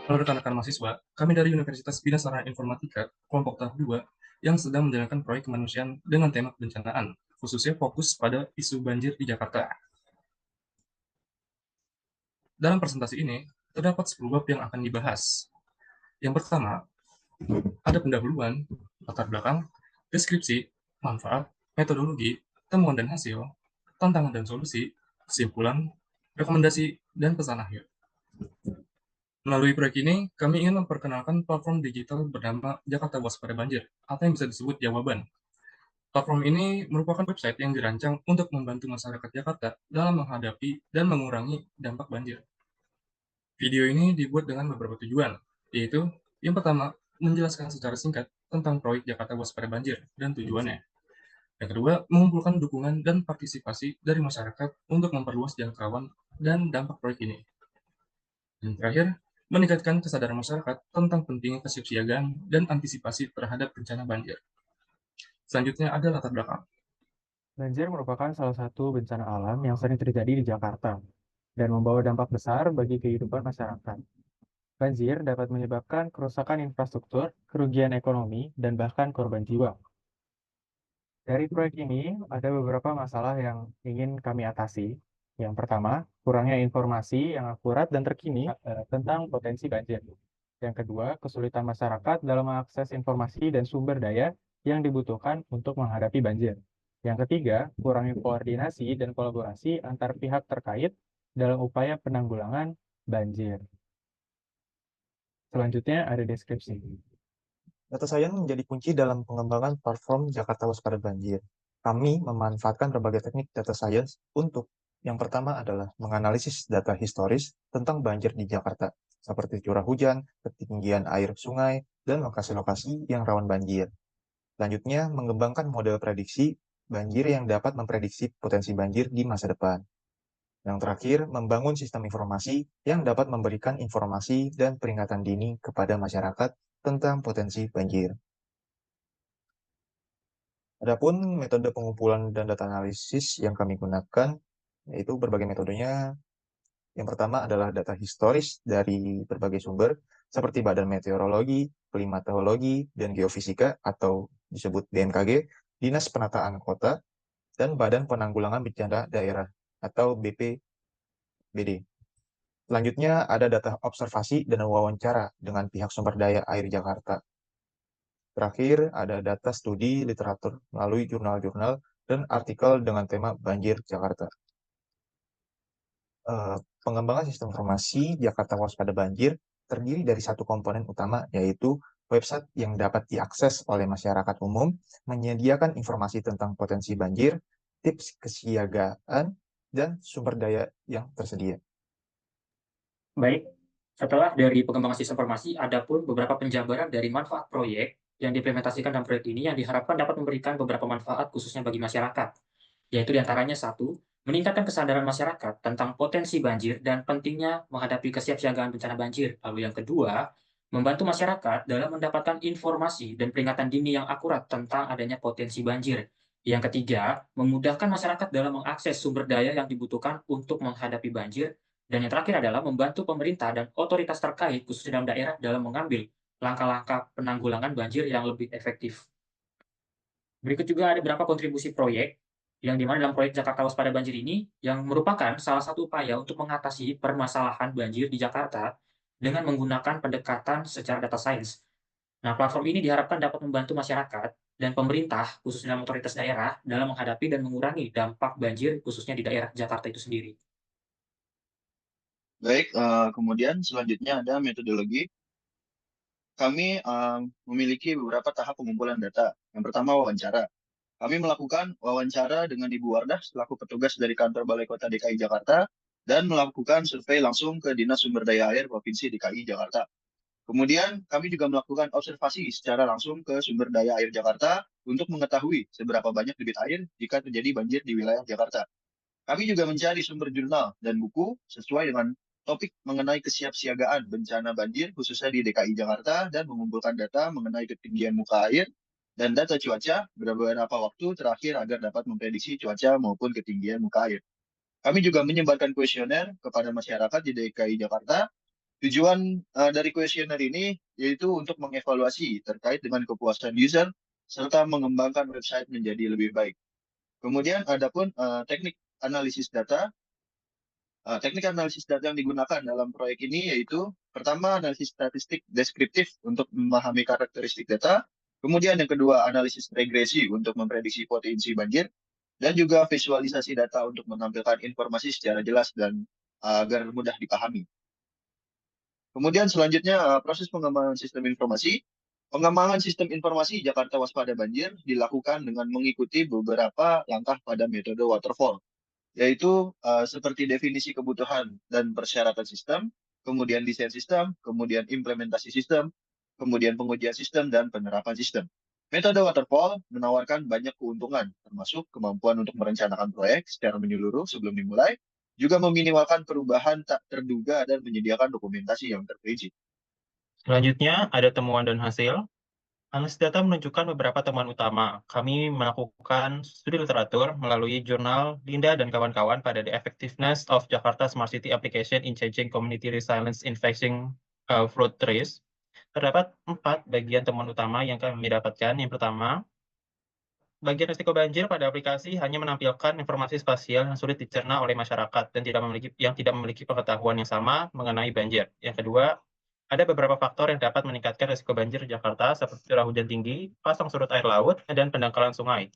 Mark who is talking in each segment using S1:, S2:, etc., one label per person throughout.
S1: Halo rekan-rekan mahasiswa, kami dari Universitas Bina Sarana Informatika, kelompok tahap 2, yang sedang menjalankan proyek kemanusiaan dengan tema kebencanaan, khususnya fokus pada isu banjir di Jakarta. Dalam presentasi ini, terdapat 10 bab yang akan dibahas. Yang pertama, ada pendahuluan, latar belakang, deskripsi, manfaat, metodologi, temuan dan hasil, tantangan dan solusi, kesimpulan, rekomendasi, dan pesan akhir. Melalui proyek ini, kami ingin memperkenalkan platform digital bernama Jakarta Waspada Banjir, atau yang bisa disebut Jawaban. Platform ini merupakan website yang dirancang untuk membantu masyarakat Jakarta dalam menghadapi dan mengurangi dampak banjir. Video ini dibuat dengan beberapa tujuan, yaitu yang pertama, menjelaskan secara singkat tentang proyek Jakarta Waspada Banjir dan tujuannya. Yang kedua, mengumpulkan dukungan dan partisipasi dari masyarakat untuk memperluas jangkauan dan dampak proyek ini. Dan terakhir, meningkatkan kesadaran masyarakat tentang pentingnya kesiapsiagaan dan antisipasi terhadap bencana banjir. Selanjutnya ada latar belakang.
S2: Banjir merupakan salah satu bencana alam yang sering terjadi di Jakarta dan membawa dampak besar bagi kehidupan masyarakat. Banjir dapat menyebabkan kerusakan infrastruktur, kerugian ekonomi, dan bahkan korban jiwa. Dari proyek ini, ada beberapa masalah yang ingin kami atasi. Yang pertama, kurangnya informasi yang akurat dan terkini tentang potensi banjir. Yang kedua, kesulitan masyarakat dalam mengakses informasi dan sumber daya yang dibutuhkan untuk menghadapi banjir. Yang ketiga, kurangnya koordinasi dan kolaborasi antar pihak terkait dalam upaya penanggulangan banjir. Selanjutnya ada deskripsi.
S3: Data Science menjadi kunci dalam pengembangan platform Jakarta Waspada Banjir. Kami memanfaatkan berbagai teknik data science untuk yang pertama adalah menganalisis data historis tentang banjir di Jakarta, seperti curah hujan, ketinggian air sungai, dan lokasi-lokasi yang rawan banjir. Selanjutnya, mengembangkan model prediksi banjir yang dapat memprediksi potensi banjir di masa depan. Yang terakhir, membangun sistem informasi yang dapat memberikan informasi dan peringatan dini kepada masyarakat tentang potensi banjir. Adapun metode pengumpulan dan data analisis yang kami gunakan, yaitu berbagai metodenya. Yang pertama adalah data historis dari berbagai sumber, seperti Badan Meteorologi, Klimatologi, dan Geofisika, atau disebut BMKG, Dinas Penataan Kota, dan Badan Penanggulangan Bencana Daerah, atau BPBD. Selanjutnya ada data observasi dan wawancara dengan pihak sumber daya air Jakarta. Terakhir, ada data studi literatur melalui jurnal-jurnal dan artikel dengan tema Banjir Jakarta. Pengembangan sistem informasi Jakarta Waspada Banjir terdiri dari satu komponen utama, yaitu website yang dapat diakses oleh masyarakat umum, menyediakan informasi tentang potensi banjir, tips kesiagaan, dan sumber daya yang tersedia.
S4: Baik, setelah dari pengembangan sistem informasi, ada pun beberapa penjabaran dari manfaat proyek yang diimplementasikan dalam proyek ini yang diharapkan dapat memberikan beberapa manfaat khususnya bagi masyarakat, yaitu diantaranya satu, meningkatkan kesadaran masyarakat tentang potensi banjir dan pentingnya menghadapi kesiapsiagaan bencana banjir. Lalu yang kedua, membantu masyarakat dalam mendapatkan informasi dan peringatan dini yang akurat tentang adanya potensi banjir. Yang ketiga, memudahkan masyarakat dalam mengakses sumber daya yang dibutuhkan untuk menghadapi banjir. Dan yang terakhir adalah membantu pemerintah dan otoritas terkait, khususnya dalam daerah, dalam mengambil langkah-langkah penanggulangan banjir yang lebih efektif. Berikut juga ada beberapa kontribusi proyek, yang dimana dalam proyek Jakarta Waspada Banjir ini, yang merupakan salah satu upaya untuk mengatasi permasalahan banjir di Jakarta dengan menggunakan pendekatan secara data science. Nah, platform ini diharapkan dapat membantu masyarakat dan pemerintah, khususnya dalam otoritas daerah, dalam menghadapi dan mengurangi dampak banjir, khususnya di daerah Jakarta itu sendiri.
S5: Baik, kemudian selanjutnya ada metodologi. Kami memiliki beberapa tahap pengumpulan data. Yang pertama wawancara. Kami melakukan wawancara dengan Ibu Wardah selaku petugas dari kantor Balai Kota DKI Jakarta dan melakukan survei langsung ke Dinas Sumber Daya Air Provinsi DKI Jakarta. Kemudian kami juga melakukan observasi secara langsung ke sumber daya air Jakarta untuk mengetahui seberapa banyak debit air jika terjadi banjir di wilayah Jakarta. Kami juga mencari sumber jurnal dan buku sesuai dengan topik mengenai kesiapsiagaan bencana banjir khususnya di DKI Jakarta dan mengumpulkan data mengenai ketinggian muka air dan data cuaca beberapa waktu terakhir agar dapat memprediksi cuaca maupun ketinggian muka air. Kami juga menyebarkan kuesioner kepada masyarakat di DKI Jakarta Tujuan dari kuesioner ini yaitu untuk mengevaluasi terkait dengan kepuasan user serta mengembangkan website menjadi lebih baik. Kemudian adapun teknik analisis data. Teknik analisis data yang digunakan dalam proyek ini yaitu pertama analisis statistik deskriptif untuk memahami karakteristik data, kemudian yang kedua analisis regresi untuk memprediksi potensi banjir, dan juga visualisasi data untuk menampilkan informasi secara jelas dan agar mudah dipahami. Kemudian selanjutnya proses pengembangan sistem informasi. Pengembangan sistem informasi Jakarta Waspada Banjir dilakukan dengan mengikuti beberapa langkah pada metode waterfall, yaitu seperti definisi kebutuhan dan persyaratan sistem, kemudian desain sistem, kemudian implementasi sistem, kemudian pengujian sistem, dan penerapan sistem. Metode waterfall menawarkan banyak keuntungan, termasuk kemampuan untuk merencanakan proyek secara menyeluruh sebelum dimulai, juga meminimalkan perubahan tak terduga dan menyediakan dokumentasi yang terperinci.
S6: Selanjutnya, ada temuan dan hasil. Analisis data menunjukkan beberapa temuan utama. Kami melakukan studi literatur melalui jurnal Linda dan kawan-kawan pada The Effectiveness of Jakarta Smart City Application in Changing Community Resilience in Facing Flood Trees. Terdapat 4 bagian temuan utama yang kami dapatkan. Yang pertama, bagian risiko banjir pada aplikasi hanya menampilkan informasi spasial yang sulit dicerna oleh masyarakat dan tidak memiliki pengetahuan yang sama mengenai banjir. Yang kedua, ada beberapa faktor yang dapat meningkatkan risiko banjir di Jakarta seperti curah hujan tinggi, pasang surut air laut, dan pendangkalan sungai.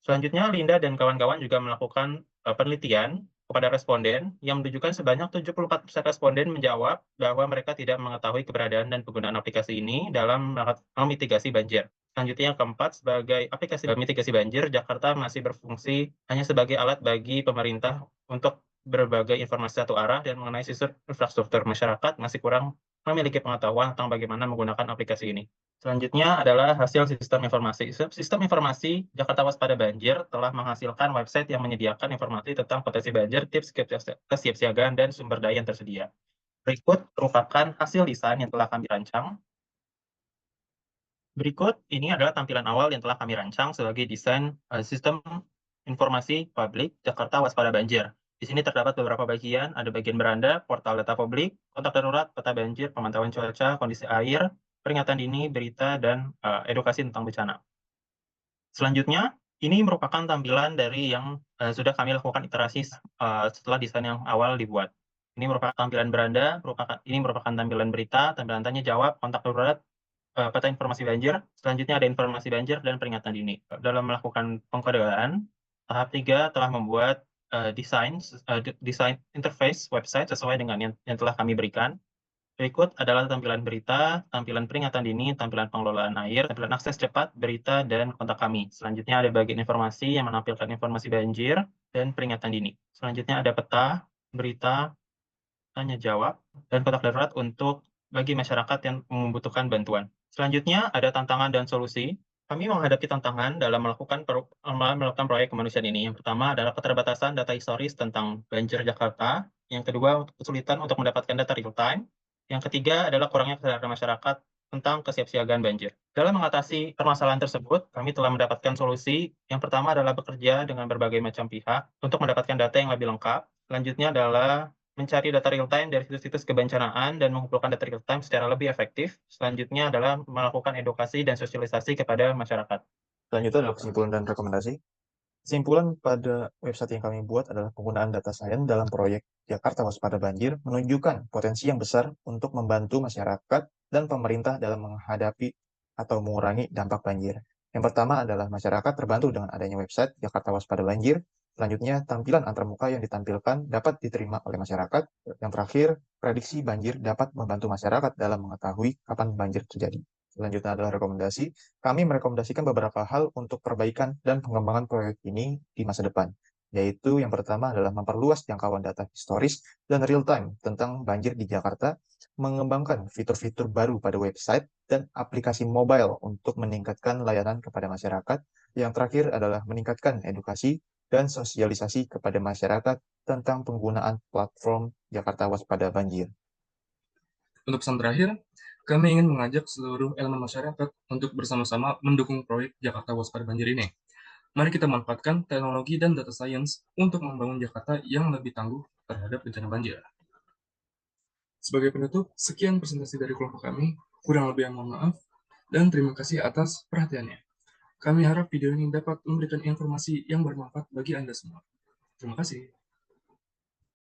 S6: Selanjutnya, Linda dan kawan-kawan juga melakukan penelitian kepada responden yang menunjukkan sebanyak 74% responden menjawab bahwa mereka tidak mengetahui keberadaan dan penggunaan aplikasi ini dalam memitigasi banjir. Selanjutnya, yang keempat, sebagai aplikasi mitigasi banjir, Jakarta masih berfungsi hanya sebagai alat bagi pemerintah untuk berbagai informasi satu arah dan mengenai sisi infrastruktur masyarakat masih kurang memiliki pengetahuan tentang bagaimana menggunakan aplikasi ini. Selanjutnya adalah hasil sistem informasi. Sistem informasi Jakarta Waspada Banjir telah menghasilkan website yang menyediakan informasi tentang potensi banjir, tips kesiapsiagaan, dan sumber daya yang tersedia. Berikut merupakan hasil desain yang telah kami rancang. Berikut ini adalah tampilan awal yang telah kami rancang sebagai desain sistem informasi publik Jakarta Waspada Banjir. Di sini terdapat beberapa bagian, ada bagian beranda, portal data publik, kontak darurat, peta banjir, pemantauan cuaca, kondisi air, peringatan dini, berita, dan edukasi tentang bencana. Selanjutnya, ini merupakan tampilan dari yang sudah kami lakukan iterasi setelah desain yang awal dibuat. Ini merupakan tampilan beranda, ini merupakan tampilan berita, tampilan tanya jawab, kontak darurat, peta informasi banjir. Selanjutnya ada informasi banjir dan peringatan dini. Dalam melakukan pengkodean, tahap 3 telah membuat desain interface website sesuai dengan yang telah kami berikan. Berikut adalah tampilan berita, tampilan peringatan dini, tampilan pengelolaan air, tampilan akses cepat, berita, dan kontak kami. Selanjutnya ada bagian informasi yang menampilkan informasi banjir dan peringatan dini. Selanjutnya ada peta, berita, tanya jawab, dan kontak darurat untuk bagi masyarakat yang membutuhkan bantuan. Selanjutnya ada tantangan dan solusi. Kami menghadapi tantangan dalam melakukan proyek kemanusiaan ini. Yang pertama adalah keterbatasan data historis tentang banjir Jakarta. Yang kedua, kesulitan untuk mendapatkan data real time. Yang ketiga adalah kurangnya kesadaran masyarakat tentang kesiapsiagaan banjir. Dalam mengatasi permasalahan tersebut, kami telah mendapatkan solusi. Yang pertama adalah bekerja dengan berbagai macam pihak untuk mendapatkan data yang lebih lengkap. Selanjutnya adalah mencari data real time dari situs-situs kebencanaan dan mengumpulkan data real time secara lebih efektif. Selanjutnya adalah melakukan edukasi dan sosialisasi kepada masyarakat.
S3: Selanjutnya adalah kesimpulan dan rekomendasi. Kesimpulan pada website yang kami buat adalah penggunaan data sains dalam proyek Jakarta Waspada Banjir menunjukkan potensi yang besar untuk membantu masyarakat dan pemerintah dalam menghadapi atau mengurangi dampak banjir. Yang pertama adalah masyarakat terbantu dengan adanya website Jakarta Waspada Banjir. Selanjutnya, tampilan antarmuka yang ditampilkan dapat diterima oleh masyarakat. Yang terakhir, prediksi banjir dapat membantu masyarakat dalam mengetahui kapan banjir terjadi. Selanjutnya adalah rekomendasi. Kami merekomendasikan beberapa hal untuk perbaikan dan pengembangan proyek ini di masa depan, yaitu yang pertama adalah memperluas jangkauan data historis dan real-time tentang banjir di Jakarta, mengembangkan fitur-fitur baru pada website dan aplikasi mobile untuk meningkatkan layanan kepada masyarakat. Yang terakhir adalah meningkatkan edukasi dan sosialisasi kepada masyarakat tentang penggunaan platform Jakarta Waspada Banjir.
S1: Untuk pesan terakhir, kami ingin mengajak seluruh elemen masyarakat untuk bersama-sama mendukung proyek Jakarta Waspada Banjir ini. Mari kita manfaatkan teknologi dan data science untuk membangun Jakarta yang lebih tangguh terhadap bencana banjir. Sebagai penutup, sekian presentasi dari kelompok kami. Kurang lebih mohon maaf, dan terima kasih atas perhatiannya. Kami harap video ini dapat memberikan informasi yang bermanfaat bagi Anda semua. Terima kasih.